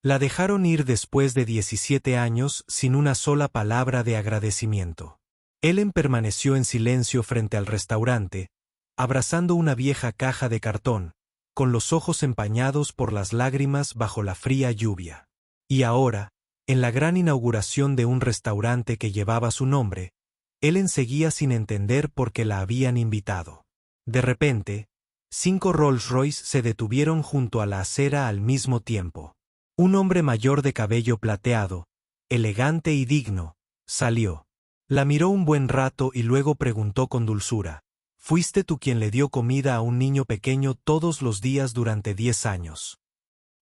La dejaron ir después de 17 años sin una sola palabra de agradecimiento. Ellen permaneció en silencio frente al restaurante, abrazando una vieja caja de cartón, con los ojos empañados por las lágrimas bajo la fría lluvia. Y ahora, en la gran inauguración de un restaurante que llevaba su nombre, Ellen seguía sin entender por qué la habían invitado. De repente, 5 Rolls Royce se detuvieron junto a la acera al mismo tiempo. Un hombre mayor de cabello plateado, elegante y digno, salió. La miró un buen rato y luego preguntó con dulzura: «¿Fuiste tú quien le dio comida a un niño pequeño todos los días durante 10 años?»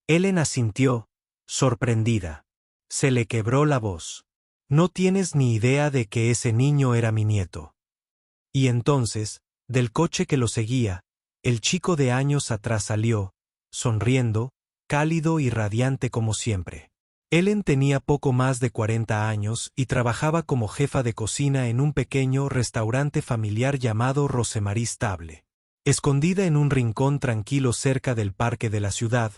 Ellen asintió, sorprendida. Se le quebró la voz. «No tienes ni idea de que ese niño era mi nieto». Y entonces, del coche que lo seguía, el chico de años atrás salió, sonriendo, cálido y radiante como siempre. Ellen tenía poco más de 40 años y trabajaba como jefa de cocina en un pequeño restaurante familiar llamado Rosemary Stable. Escondida en un rincón tranquilo cerca del parque de la ciudad,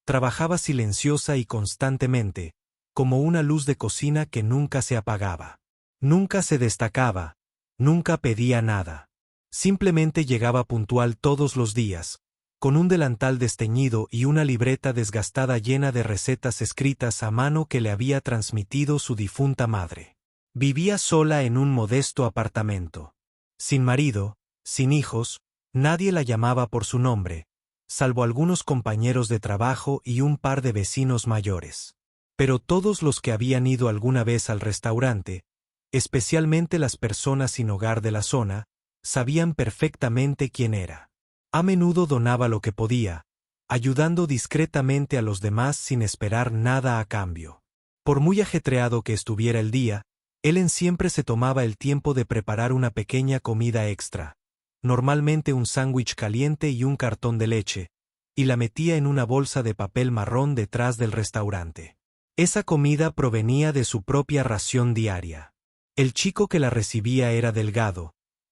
trabajaba silenciosa y constantemente, como una luz de cocina que nunca se apagaba. Nunca se destacaba, nunca pedía nada. Simplemente llegaba puntual todos los días, con un delantal desteñido y una libreta desgastada llena de recetas escritas a mano que le había transmitido su difunta madre. Vivía sola en un modesto apartamento. Sin marido, sin hijos, nadie la llamaba por su nombre, salvo algunos compañeros de trabajo y un par de vecinos mayores. Pero todos los que habían ido alguna vez al restaurante, especialmente las personas sin hogar de la zona, sabían perfectamente quién era. A menudo donaba lo que podía, ayudando discretamente a los demás sin esperar nada a cambio. Por muy ajetreado que estuviera el día, Ellen siempre se tomaba el tiempo de preparar una pequeña comida extra, normalmente un sándwich caliente y un cartón de leche, y la metía en una bolsa de papel marrón detrás del restaurante. Esa comida provenía de su propia ración diaria. El chico que la recibía era delgado,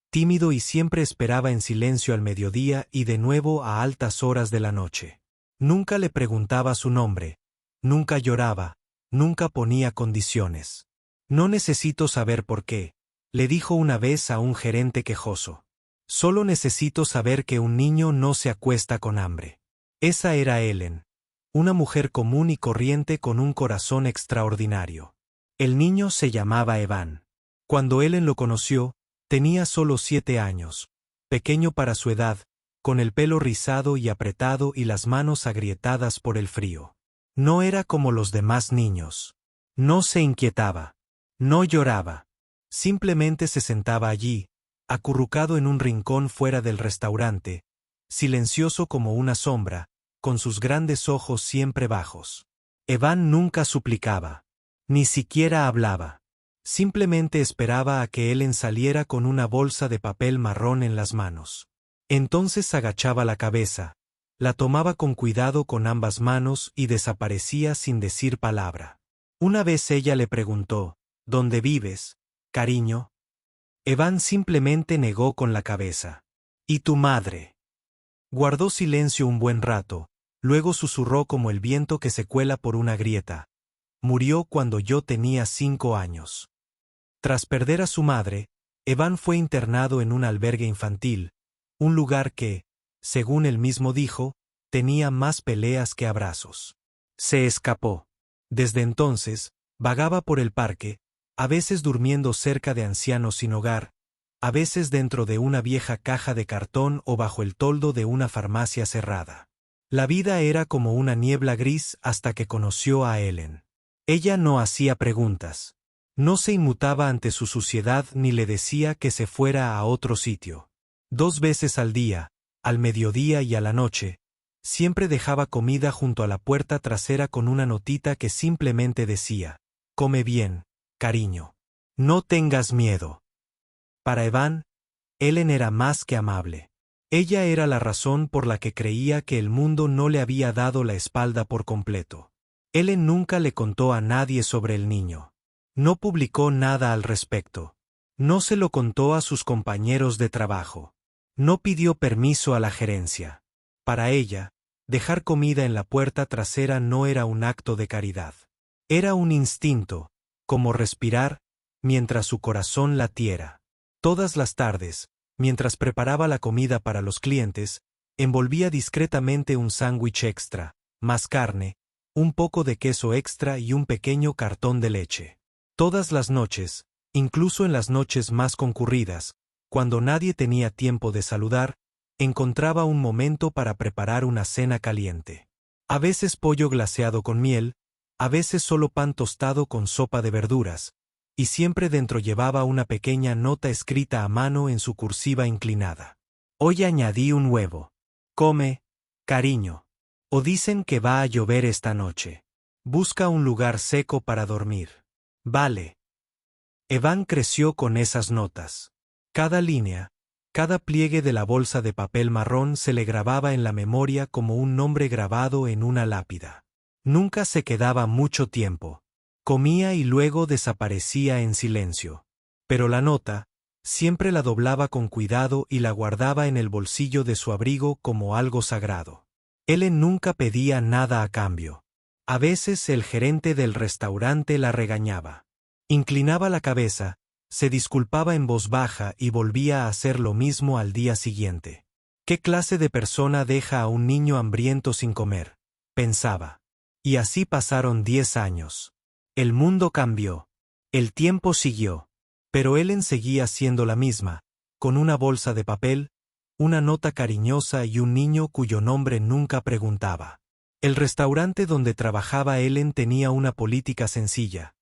tímido y siempre esperaba en silencio al mediodía y de nuevo a altas horas de la noche. Nunca le preguntaba su nombre, nunca lloraba, nunca ponía condiciones. «No necesito saber por qué», le dijo una vez a un gerente quejoso. «Solo necesito saber que un niño no se acuesta con hambre». Esa era Ellen, una mujer común y corriente con un corazón extraordinario. El niño se llamaba Evan. Cuando Ellen lo conoció, tenía solo 7 años, pequeño para su edad, con el pelo rizado y apretado y las manos agrietadas por el frío. No era como los demás niños. No se inquietaba. No lloraba. Simplemente se sentaba allí, acurrucado en un rincón fuera del restaurante, silencioso como una sombra, con sus grandes ojos siempre bajos. Evan nunca suplicaba. Ni siquiera hablaba. Simplemente esperaba a que Ellen saliera con una bolsa de papel marrón en las manos. Entonces agachaba la cabeza, la tomaba con cuidado con ambas manos y desaparecía sin decir palabra. Una vez ella le preguntó: «¿Dónde vives, cariño?» Evan simplemente negó con la cabeza. «¿Y tu madre?» Guardó silencio un buen rato, luego susurró como el viento que se cuela por una grieta: «Murió cuando yo tenía 5 años». Tras perder a su madre, Evan fue internado en un albergue infantil, un lugar que, según él mismo dijo, tenía más peleas que abrazos. Se escapó. Desde entonces, vagaba por el parque, a veces durmiendo cerca de ancianos sin hogar, a veces dentro de una vieja caja de cartón o bajo el toldo de una farmacia cerrada. La vida era como una niebla gris hasta que conoció a Ellen. Ella no hacía preguntas. No se inmutaba ante su suciedad ni le decía que se fuera a otro sitio. 2 veces al día, al mediodía y a la noche, siempre dejaba comida junto a la puerta trasera con una notita que simplemente decía: «Come bien, cariño. No tengas miedo». Para Evan, Ellen era más que amable. Ella era la razón por la que creía que el mundo no le había dado la espalda por completo. Ellen nunca le contó a nadie sobre el niño. No publicó nada al respecto. No se lo contó a sus compañeros de trabajo. No pidió permiso a la gerencia. Para ella, Dejar comida en la puerta trasera no era un acto de caridad. Era un instinto, como respirar, mientras su corazón latiera. Todas las tardes, mientras preparaba la comida para los clientes, envolvía discretamente un sándwich extra, más carne, un poco de queso extra y un pequeño cartón de leche. Todas las noches, incluso en las noches más concurridas, cuando nadie tenía tiempo de saludar, encontraba un momento para preparar una cena caliente. A veces pollo glaseado con miel, a veces solo pan tostado con sopa de verduras, y siempre dentro llevaba una pequeña nota escrita a mano en su cursiva inclinada. Hoy añadí un huevo. Come, cariño. O dicen que va a llover esta noche. Busca un lugar seco para dormir. Vale. Evan creció con esas notas. Cada línea, cada pliegue de la bolsa de papel marrón se le grababa en la memoria como un nombre grabado en una lápida. Nunca se quedaba mucho tiempo. Comía y luego desaparecía en silencio. Pero la nota, siempre la doblaba con cuidado y la guardaba en el bolsillo de su abrigo como algo sagrado. Ellen nunca pedía nada a cambio. A veces el gerente del restaurante la regañaba. Inclinaba la cabeza, se disculpaba en voz baja y volvía a hacer lo mismo al día siguiente. ¿Qué clase de persona deja a un niño hambriento sin comer?, pensaba. Y así pasaron 10 años. El mundo cambió. El tiempo siguió. Pero Ellen seguía siendo la misma, con una bolsa de papel, una nota cariñosa y un niño cuyo nombre nunca preguntaba. El restaurante donde trabajaba Ellen tenía una política sencilla.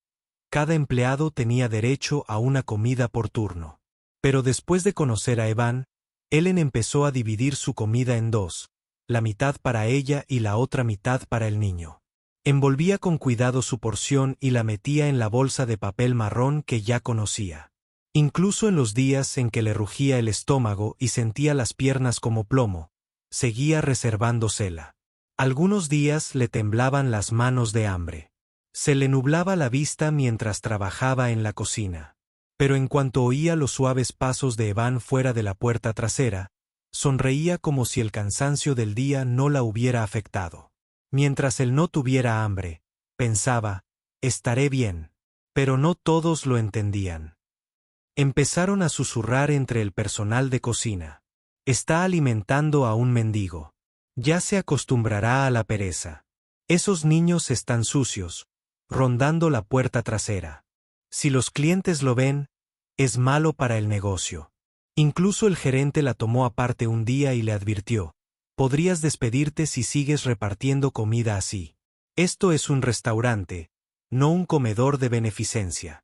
Cada empleado tenía derecho a una comida por turno. Pero después de conocer a Evan, Ellen empezó a dividir su comida en dos, la mitad para ella y la otra mitad para el niño. Envolvía con cuidado su porción y la metía en la bolsa de papel marrón que ya conocía. Incluso en los días en que le rugía el estómago y sentía las piernas como plomo, seguía reservándosela. Algunos días le temblaban las manos de hambre. Se le nublaba la vista mientras trabajaba en la cocina. Pero en cuanto oía los suaves pasos de Evan fuera de la puerta trasera, sonreía como si el cansancio del día no la hubiera afectado. Mientras él no tuviera hambre, pensaba, estaré bien. Pero no todos lo entendían. Empezaron a susurrar entre el personal de cocina. Está alimentando a un mendigo. Ya se acostumbrará a la pereza. Esos niños están sucios, rondando la puerta trasera. Si los clientes lo ven, es malo para el negocio. Incluso el gerente la tomó aparte un día y le advirtió: podrías despedirte si sigues repartiendo comida así. Esto es un restaurante, no un comedor de beneficencia.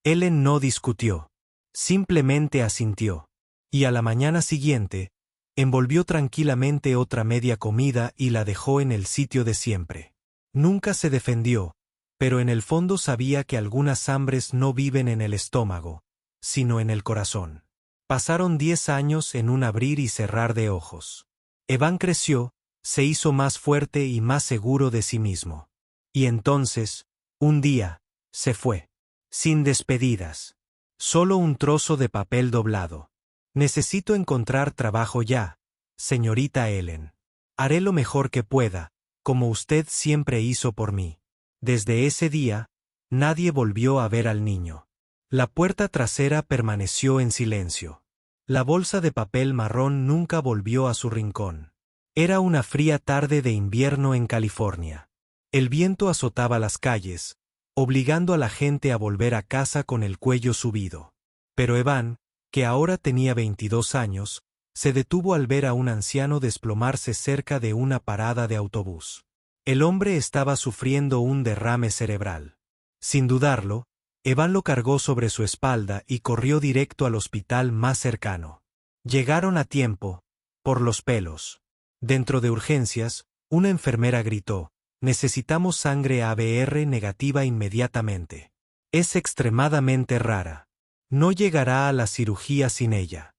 Ellen no discutió. Simplemente asintió. Y a la mañana siguiente, envolvió tranquilamente otra media comida y la dejó en el sitio de siempre. Nunca se defendió, pero en el fondo sabía que algunas hambres no viven en el estómago, sino en el corazón. Pasaron 10 años en un abrir y cerrar de ojos. Evan creció, se hizo más fuerte y más seguro de sí mismo. Y entonces, un día, se fue. Sin despedidas. Solo un trozo de papel doblado. Necesito encontrar trabajo ya, señorita Ellen. Haré lo mejor que pueda, como usted siempre hizo por mí. Desde ese día, nadie volvió a ver al niño. La puerta trasera permaneció en silencio. La bolsa de papel marrón nunca volvió a su rincón. Era una fría tarde de invierno en California. El viento azotaba las calles, obligando a la gente a volver a casa con el cuello subido. Pero Evan, que ahora tenía 22 años, se detuvo al ver a un anciano desplomarse cerca de una parada de autobús. El hombre estaba sufriendo un derrame cerebral. Sin dudarlo, Evan lo cargó sobre su espalda y corrió directo al hospital más cercano. Llegaron a tiempo, por los pelos. Dentro de urgencias, una enfermera gritó: necesitamos sangre ABR negativa inmediatamente. Es extremadamente rara. No llegará a la cirugía sin ella.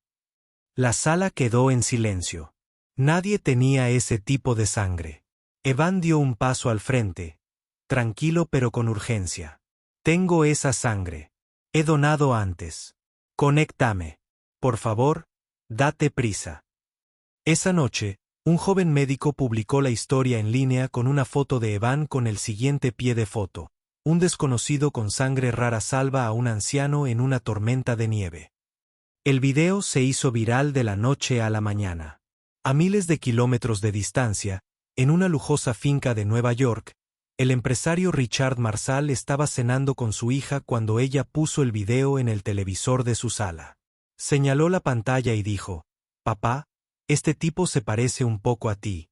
La sala quedó en silencio. Nadie tenía ese tipo de sangre. Evan dio un paso al frente, tranquilo pero con urgencia. Tengo esa sangre. He donado antes. Conéctame. Por favor, date prisa. Esa noche, Un joven médico publicó la historia en línea con una foto de Evan con el siguiente pie de foto: un desconocido con sangre rara salva a un anciano en una tormenta de nieve. El video se hizo viral de la noche a la mañana. A miles de kilómetros de distancia, en una lujosa finca de Nueva York, el empresario Richard Marsal estaba cenando con su hija cuando ella puso el video en el televisor de su sala. Señaló la pantalla y dijo: «Papá, este tipo se parece un poco a ti».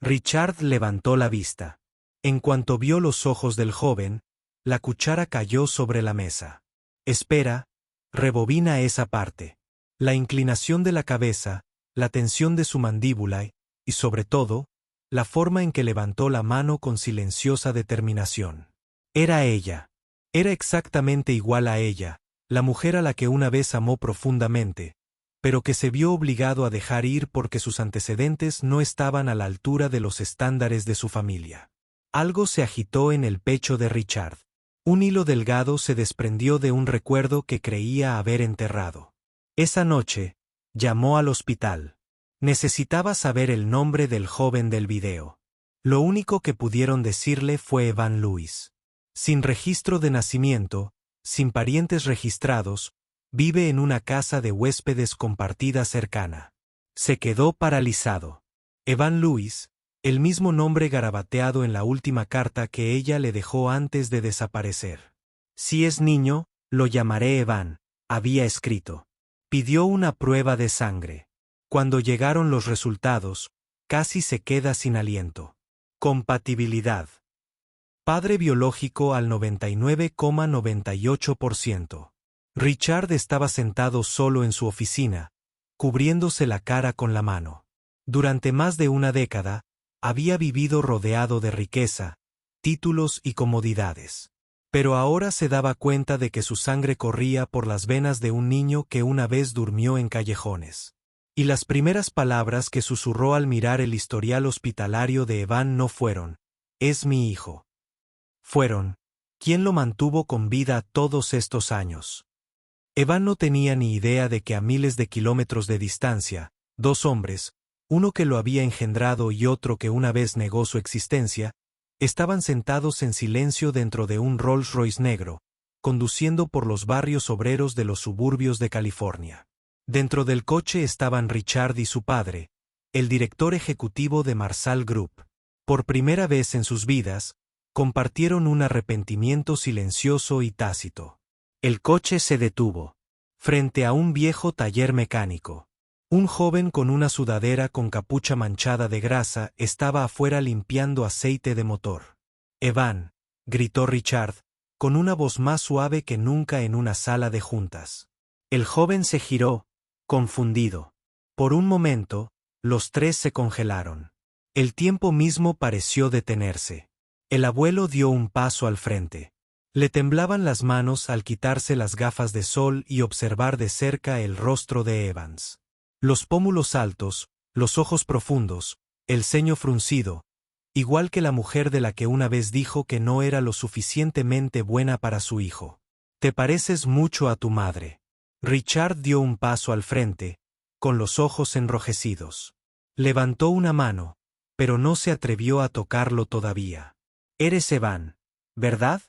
Richard levantó la vista. En cuanto vio los ojos del joven, la cuchara cayó sobre la mesa. «Espera, rebobina esa parte». La inclinación de la cabeza, la tensión de su mandíbula y, sobre todo, la forma en que levantó la mano con silenciosa determinación. Era ella. Era exactamente igual a ella, la mujer a la que una vez amó profundamente, pero que se vio obligado a dejar ir porque sus antecedentes no estaban a la altura de los estándares de su familia. Algo se agitó en el pecho de Richard. Un hilo delgado se desprendió de un recuerdo que creía haber enterrado. Esa noche, llamó al hospital. Necesitaba saber el nombre del joven del video. Lo único que pudieron decirle fue Evan Lewis. Sin registro de nacimiento, sin parientes registrados, vive en una casa de huéspedes compartida cercana. Se quedó paralizado. Evan Lewis, el mismo nombre garabateado en la última carta que ella le dejó antes de desaparecer. Si es niño, lo llamaré Evan, había escrito. Pidió una prueba de sangre. Cuando llegaron los resultados, casi se queda sin aliento. Compatibilidad. Padre biológico al 99,98%. Richard estaba sentado solo en su oficina, cubriéndose la cara con la mano. Durante más de una década, había vivido rodeado de riqueza, títulos y comodidades. Pero ahora se daba cuenta de que su sangre corría por las venas de un niño que una vez durmió en callejones. Y las primeras palabras que susurró al mirar el historial hospitalario de Evan no fueron: «Es mi hijo». Fueron: «¿Quién lo mantuvo con vida todos estos años?». Evan no tenía ni idea de que a miles de kilómetros de distancia, dos hombres, uno que lo había engendrado y otro que una vez negó su existencia, estaban sentados en silencio dentro de un Rolls Royce negro, conduciendo por los barrios obreros de los suburbios de California. Dentro del coche estaban Richard y su padre, el director ejecutivo de Marsal Group. Por primera vez en sus vidas, compartieron un arrepentimiento silencioso y tácito. El coche se detuvo. Frente a un viejo taller mecánico. Un joven con una sudadera con capucha manchada de grasa estaba afuera limpiando aceite de motor. «Evan», gritó Richard, con una voz más suave que nunca en una sala de juntas. El joven se giró, confundido. Por un momento, los tres se congelaron. El tiempo mismo pareció detenerse. El abuelo dio un paso al frente. Le temblaban las manos al quitarse las gafas de sol y observar de cerca el rostro de Evans. Los pómulos altos, los ojos profundos, el ceño fruncido, igual que la mujer de la que una vez dijo que no era lo suficientemente buena para su hijo. «Te pareces mucho a tu madre». Richard dio un paso al frente, con los ojos enrojecidos. Levantó una mano, pero no se atrevió a tocarlo todavía. «Eres Evan, ¿verdad?»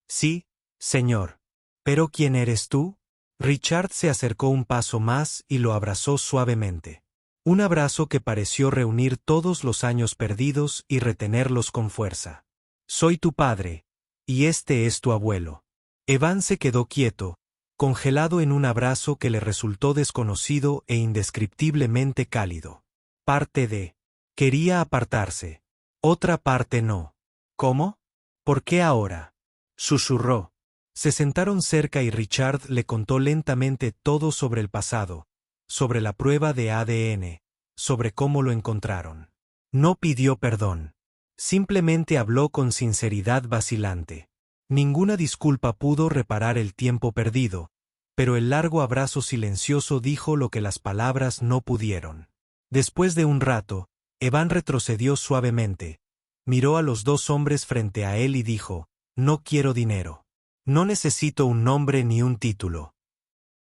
«Sí, señor». «¿Pero quién eres tú?» Richard se acercó un paso más y lo abrazó suavemente. Un abrazo que pareció reunir todos los años perdidos y retenerlos con fuerza. «Soy tu padre, y este es tu abuelo». Evan se quedó quieto, congelado en un abrazo que le resultó desconocido e indescriptiblemente cálido. Parte de. Quería apartarse. Otra parte no. «¿Cómo? ¿Por qué ahora?», susurró. Se sentaron cerca y Richard le contó lentamente todo sobre el pasado, sobre la prueba de ADN, sobre cómo lo encontraron. No pidió perdón. Simplemente habló con sinceridad vacilante. Ninguna disculpa pudo reparar el tiempo perdido, pero el largo abrazo silencioso dijo lo que las palabras no pudieron. Después de un rato, Evan retrocedió suavemente, miró a los dos hombres frente a él y dijo: «No quiero dinero. No necesito un nombre ni un título».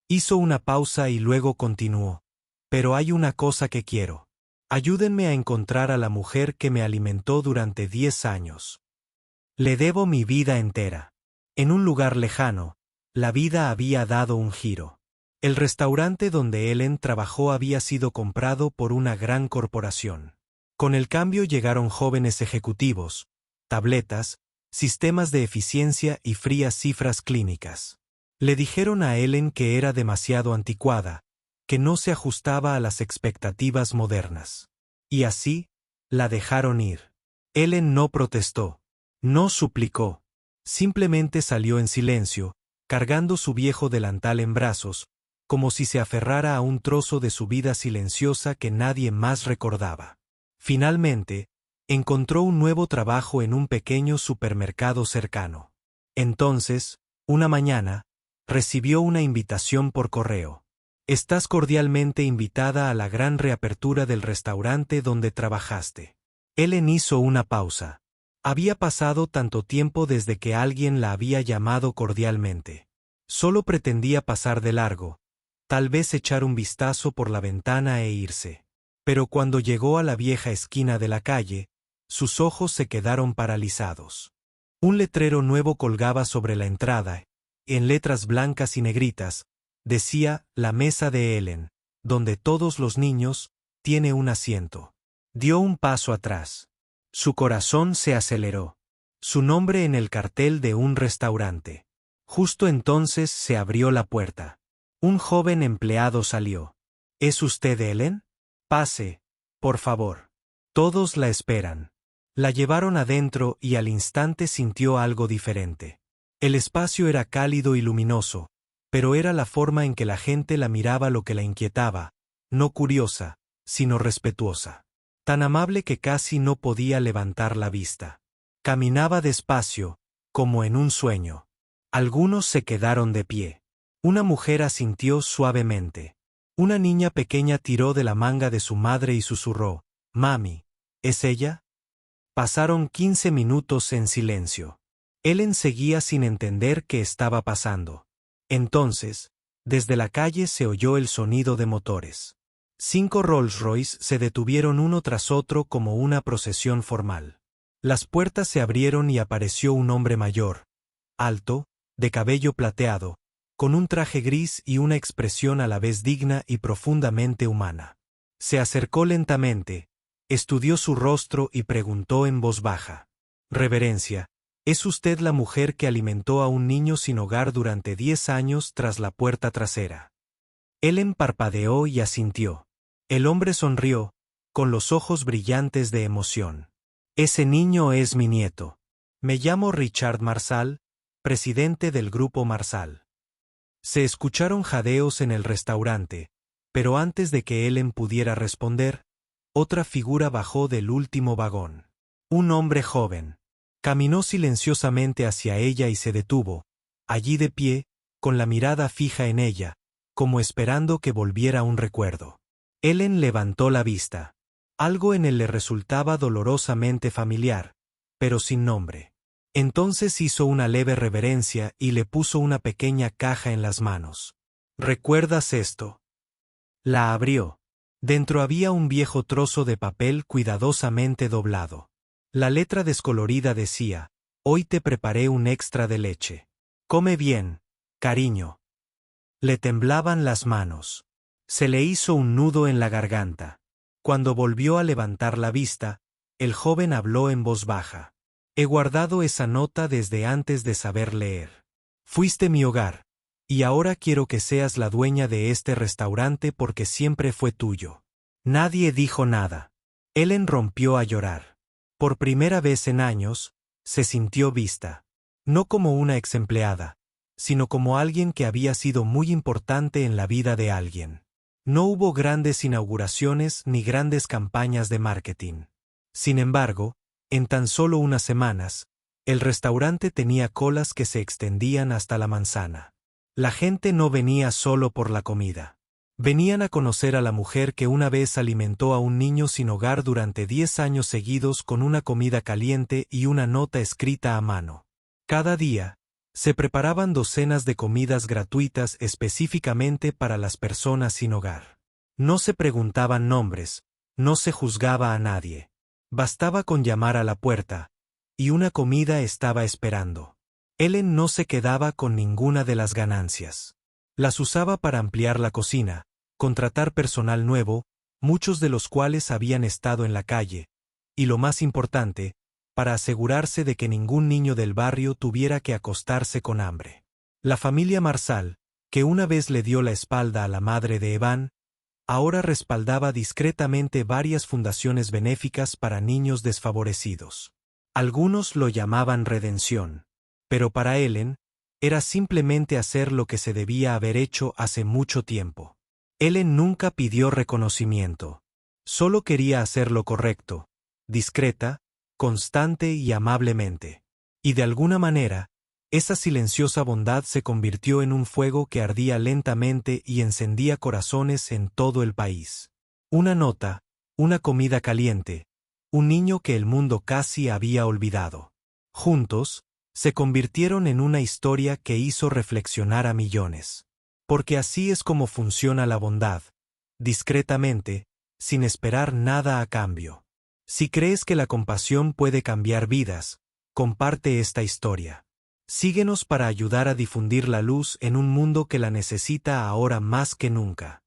Hizo una pausa y luego continuó: «Pero hay una cosa que quiero. Ayúdenme a encontrar a la mujer que me alimentó durante 10 años. Le debo mi vida entera. En un lugar lejano, la vida había dado un giro. El restaurante donde Ellen trabajó había sido comprado por una gran corporación. Con el cambio llegaron jóvenes ejecutivos, tabletas, sistemas de eficiencia y frías cifras clínicas. Le dijeron a Ellen que era demasiado anticuada, que no se ajustaba a las expectativas modernas. Y así, la dejaron ir. Ellen no protestó, no suplicó, simplemente salió en silencio, cargando su viejo delantal en brazos, como si se aferrara a un trozo de su vida silenciosa que nadie más recordaba. Finalmente, encontró un nuevo trabajo en un pequeño supermercado cercano. Entonces, una mañana, recibió una invitación por correo. Estás cordialmente invitada a la gran reapertura del restaurante donde trabajaste. Ellen hizo una pausa. Había pasado tanto tiempo desde que alguien la había llamado cordialmente. Solo pretendía pasar de largo, tal vez echar un vistazo por la ventana e irse. Pero cuando llegó a la vieja esquina de la calle, sus ojos se quedaron paralizados. Un letrero nuevo colgaba sobre la entrada, en letras blancas y negritas, decía, la mesa de Ellen, donde todos los niños, tiene un asiento. Dio un paso atrás. Su corazón se aceleró. Su nombre en el cartel de un restaurante. Justo entonces se abrió la puerta. Un joven empleado salió. ¿Es usted Ellen? Pase, por favor. Todos la esperan. La llevaron adentro y al instante sintió algo diferente. El espacio era cálido y luminoso, pero era la forma en que la gente la miraba lo que la inquietaba, no curiosa, sino respetuosa. Tan amable que casi no podía levantar la vista. Caminaba despacio, como en un sueño. Algunos se quedaron de pie. Una mujer asintió suavemente. Una niña pequeña tiró de la manga de su madre y susurró, «Mami, ¿es ella?» Pasaron 15 minutos en silencio. Ellen seguía sin entender qué estaba pasando. Entonces, desde la calle se oyó el sonido de motores. 5 Rolls-Royce se detuvieron uno tras otro como una procesión formal. Las puertas se abrieron y apareció un hombre mayor, alto, de cabello plateado, con un traje gris y una expresión a la vez digna y profundamente humana. Se acercó lentamente, estudió su rostro y preguntó en voz baja. «Reverencia, ¿es usted la mujer que alimentó a un niño sin hogar durante 10 años tras la puerta trasera?» Ellen parpadeó y asintió. El hombre sonrió, con los ojos brillantes de emoción. «Ese niño es mi nieto. Me llamo Richard Marsal, presidente del Grupo Marsal». Se escucharon jadeos en el restaurante, pero antes de que Ellen pudiera responder, otra figura bajó del último vagón. Un hombre joven. Caminó silenciosamente hacia ella y se detuvo, allí de pie, con la mirada fija en ella, como esperando que volviera un recuerdo. Ellen levantó la vista. Algo en él le resultaba dolorosamente familiar, pero sin nombre. Entonces hizo una leve reverencia y le puso una pequeña caja en las manos. «¿Recuerdas esto?» La abrió. Dentro había un viejo trozo de papel cuidadosamente doblado. La letra descolorida decía, «Hoy te preparé un extra de leche. Come bien, cariño». Le temblaban las manos. Se le hizo un nudo en la garganta. Cuando volvió a levantar la vista, el joven habló en voz baja. «He guardado esa nota desde antes de saber leer. Fuiste mi hogar, y ahora quiero que seas la dueña de este restaurante porque siempre fue tuyo». Nadie dijo nada. Ellen rompió a llorar. Por primera vez en años, se sintió vista. No como una exempleada, sino como alguien que había sido muy importante en la vida de alguien. No hubo grandes inauguraciones ni grandes campañas de marketing. Sin embargo, en tan solo unas semanas, el restaurante tenía colas que se extendían hasta la manzana. La gente no venía solo por la comida. Venían a conocer a la mujer que una vez alimentó a un niño sin hogar durante 10 años seguidos con una comida caliente y una nota escrita a mano. Cada día, se preparaban docenas de comidas gratuitas específicamente para las personas sin hogar. No se preguntaban nombres, No se juzgaba a nadie. Bastaba con llamar a la puerta, y una comida estaba esperando. Ellen no se quedaba con ninguna de las ganancias. Las usaba para ampliar la cocina, contratar personal nuevo, muchos de los cuales habían estado en la calle, y lo más importante, para asegurarse de que ningún niño del barrio tuviera que acostarse con hambre. La familia Marsal, que una vez le dio la espalda a la madre de Evan, ahora respaldaba discretamente varias fundaciones benéficas para niños desfavorecidos. Algunos lo llamaban redención, pero para Ellen, era simplemente hacer lo que se debía haber hecho hace mucho tiempo. Ellen nunca pidió reconocimiento. Solo quería hacer lo correcto, discreta, constante y amablemente. Y de alguna manera, esa silenciosa bondad se convirtió en un fuego que ardía lentamente y encendía corazones en todo el país. Una nota, una comida caliente, un niño que el mundo casi había olvidado. Juntos, se convirtieron en una historia que hizo reflexionar a millones. Porque así es como funciona la bondad, discretamente, sin esperar nada a cambio. Si crees que la compasión puede cambiar vidas, comparte esta historia. Síguenos para ayudar a difundir la luz en un mundo que la necesita ahora más que nunca.